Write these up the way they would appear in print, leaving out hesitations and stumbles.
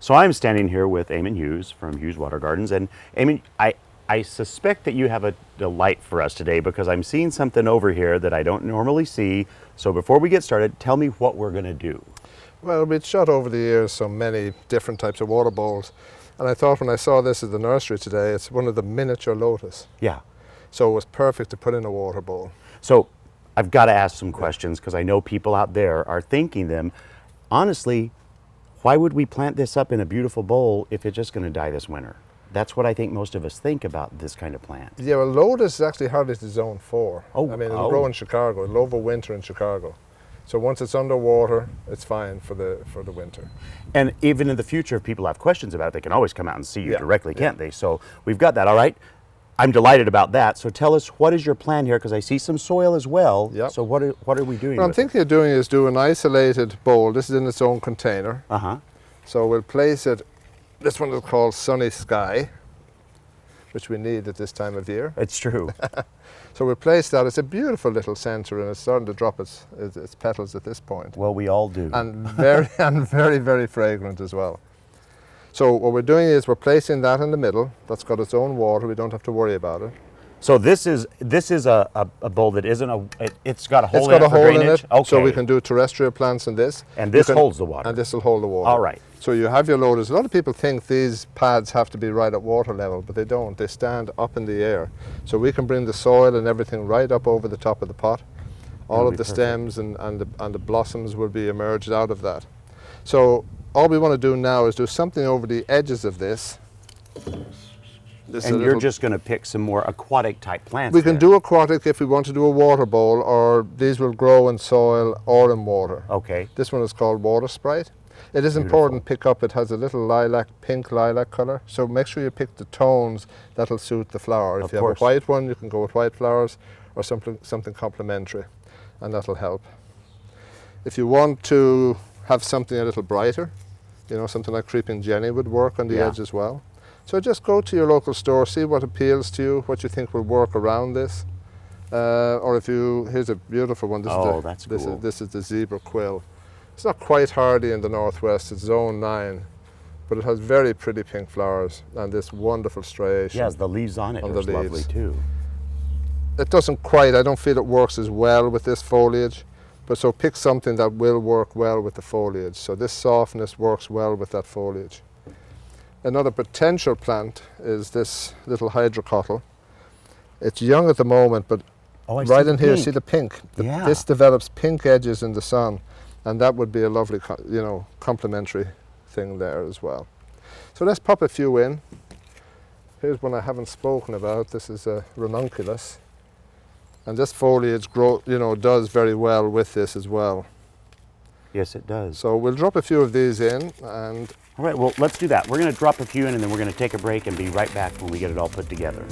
So I'm standing here with Eamonn Hughes from Hughes Water Gardens, and Eamonn, I suspect that you have a delight for us today because I'm seeing something over here that I don't normally see. So before we get started, tell me what we're going to do. Well, we'd shot over the years so many different types of water bowls, and I thought when I saw this at the nursery today, it's one of the miniature Lotus. Yeah. So it was perfect to put in a water bowl. So I've got to ask some questions because I know people out there are thinking them. Honestly, why would we plant this up in a beautiful bowl if it's just going to die this winter? That's what I think most of us think about this kind of plant. Yeah, well, Lotus is actually hardly to zone 4. Oh, I mean, it'll grow in Chicago. It'll overwinter in Chicago. So once it's underwater, it's fine for the winter. And even in the future, if people have questions about it, they can always come out and see you directly, can't they? So we've got that, all right? I'm delighted about that. So tell us, what is your plan here? Because I see some soil as well. Yep. So what are we doing? What I'm thinking of doing is do an isolated bowl. This is in its own container. Uh-huh. So we'll place it, this one is called Sunny Sky, which we need at this time of year. It's true. So we'll place that. It's a beautiful little center, and it's starting to drop its petals at this point. Well, we all do. And very, very fragrant as well. So what we're doing is we're placing that in the middle. That's got its own water. We don't have to worry about it. So this is a bowl that isn't it's got a hole It's in it got a for hole in drainage? it, Okay. so we can do terrestrial plants in this. And this holds the water. And this will hold the water. All right. So you have your Lotus. A lot of people think these pads have to be right at water level, but they don't. They stand up in the air. So we can bring the soil and everything right up over the top of the pot. All of the stems and the blossoms will be emerged out of that. So all we want to do now is do something over the edges of this. And you're just going to pick some more aquatic type plants. We can do aquatic if we want to do a water bowl, or these will grow in soil or in water. Okay. This one is called Water Sprite. It is important to pick up, it has a little pink lilac color, so make sure you pick the tones that'll suit the flower. If you have a white one, you can go with white flowers, or something complementary, and that'll help. If you want to have something a little brighter, you know, something like Creeping Jenny would work on the edge as well. So just go to your local store, see what appeals to you, what you think will work around this. Or if you, here's a beautiful one. That's cool. This is the zebra Quail. It's not quite hardy in the northwest, it's zone 9, but it has very pretty pink flowers and this wonderful striation. Yes, the leaves on it are lovely too. It doesn't quite, I don't feel it works as well with this foliage, but so pick something that will work well with the foliage. So this softness works well with that foliage. Another potential plant is this little hydrocotyle. It's young at the moment, but right in here, see the pink? This develops pink edges in the sun, and that would be a lovely, complementary thing there as well. So let's pop a few in. Here's one I haven't spoken about. This is a ranunculus, and this foliage does very well with this as well. Yes, it does. So we'll drop a few of these in, and all right, well, let's do that. We're going to drop a few in, and then we're going to take a break and be right back when we get it all put together.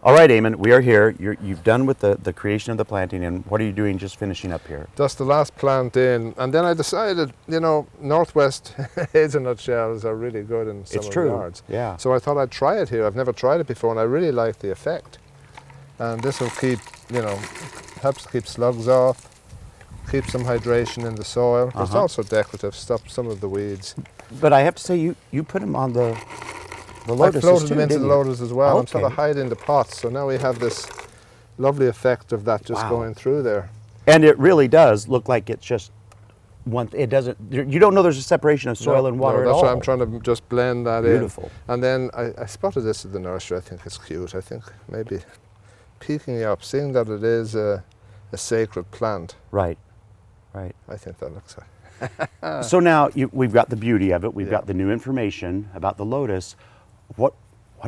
All right, Eamonn, we are here. You've done with the creation of the planting, and what are you doing just finishing up here? Just the last plant in, and then I decided, Northwest hazelnut shells are really good in some of the yards. Yeah. So I thought I'd try it here. I've never tried it before, and I really like the effect. And this will keep, helps keep slugs off, keep some hydration in the soil. It's also decorative, stop some of the weeds. But I have to say, you put them on the Lotus. I floated them into the Lotus as well. I'm sort of hiding the pots, so now we have this lovely effect of that just going through there. And it really does look like it's just one. It doesn't. You don't know there's a separation of soil and water at all. That's why I'm trying to just blend that in. Beautiful. And then I spotted this at the nursery. I think it's cute. I think maybe peeking you up, seeing that it is a sacred plant. Right. Right. I think that looks. So now we've got the beauty of it. We've got the new information about the Lotus. What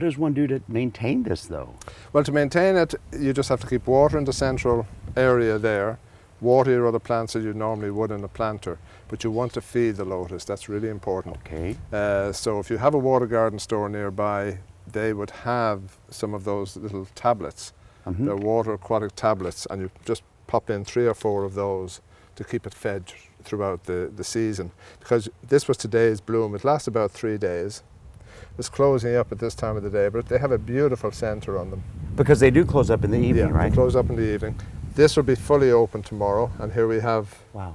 does one do to maintain this, though? Well, to maintain it, you just have to keep water in the central area there, water your other plants as you normally would in a planter, but you want to feed the Lotus. That's really important. Okay. So if you have a water garden store nearby, they would have some of those little tablets. They're water aquatic tablets, and you just pop in 3 or 4 of those to keep it fed throughout the season, because this was today's bloom. It lasts about 3 days. It's closing up at this time of the day, but they have a beautiful centre on them. Because they do close up in the evening, Yeah, right? they close up in the evening. This will be fully open tomorrow, and here we have Wow.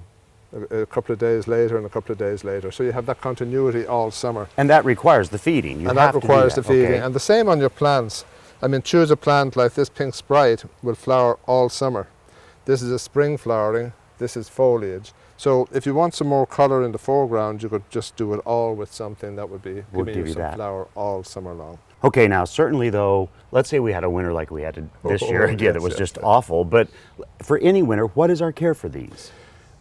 a couple of days later and a couple of days later. So you have that continuity all summer. And that requires the feeding. You And have that to do requires the that, feeding. okay. And the same on your plants. I mean, choose a plant like this pink Sprite will flower all summer. This is a spring flowering, this is foliage. So if you want some more colour in the foreground, you could just do it all with something that would be Would giving give you you some that. flower all summer long. Okay, now certainly though, let's say we had a winter like we had this year again, that was yes, just yes. awful, but for any winter, what is our care for these?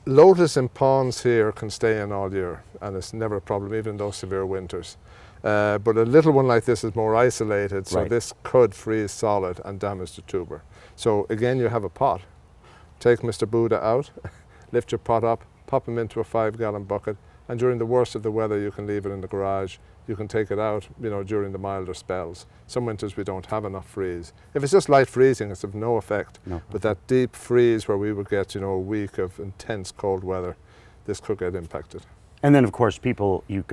Lotus in ponds here can stay in all year, and it's never a problem, even in those severe winters. But a little one like this is more isolated, so Right. this could freeze solid and damage the tuber. So again, you have a pot. Take Mr. Buddha out, lift your pot up, pop him into a 5-gallon bucket, and during the worst of the weather, you can leave it in the garage. You can take it out, during the milder spells. Some winters we don't have enough freeze. If it's just light freezing, it's of no effect. No. But that deep freeze where we would get, a week of intense cold weather, this could get impacted. And then of course people, you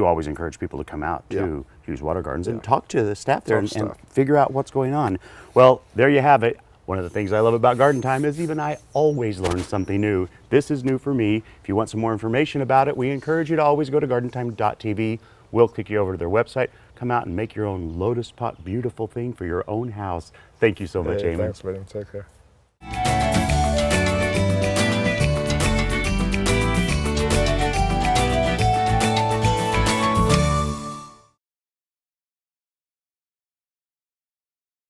always encourage people to come out to Hughes Water Gardens and talk to the staff there Talk to and staff. figure out what's going on. Well, there you have it. One of the things I love about Garden Time is even I always learn something new. This is new for me. If you want some more information about it, we encourage you to always go to gardentime.tv. We'll click you over to their website. Come out and make your own lotus pot beautiful thing for your own house. Thank you so much, Eamonn. Thanks, William. Take care.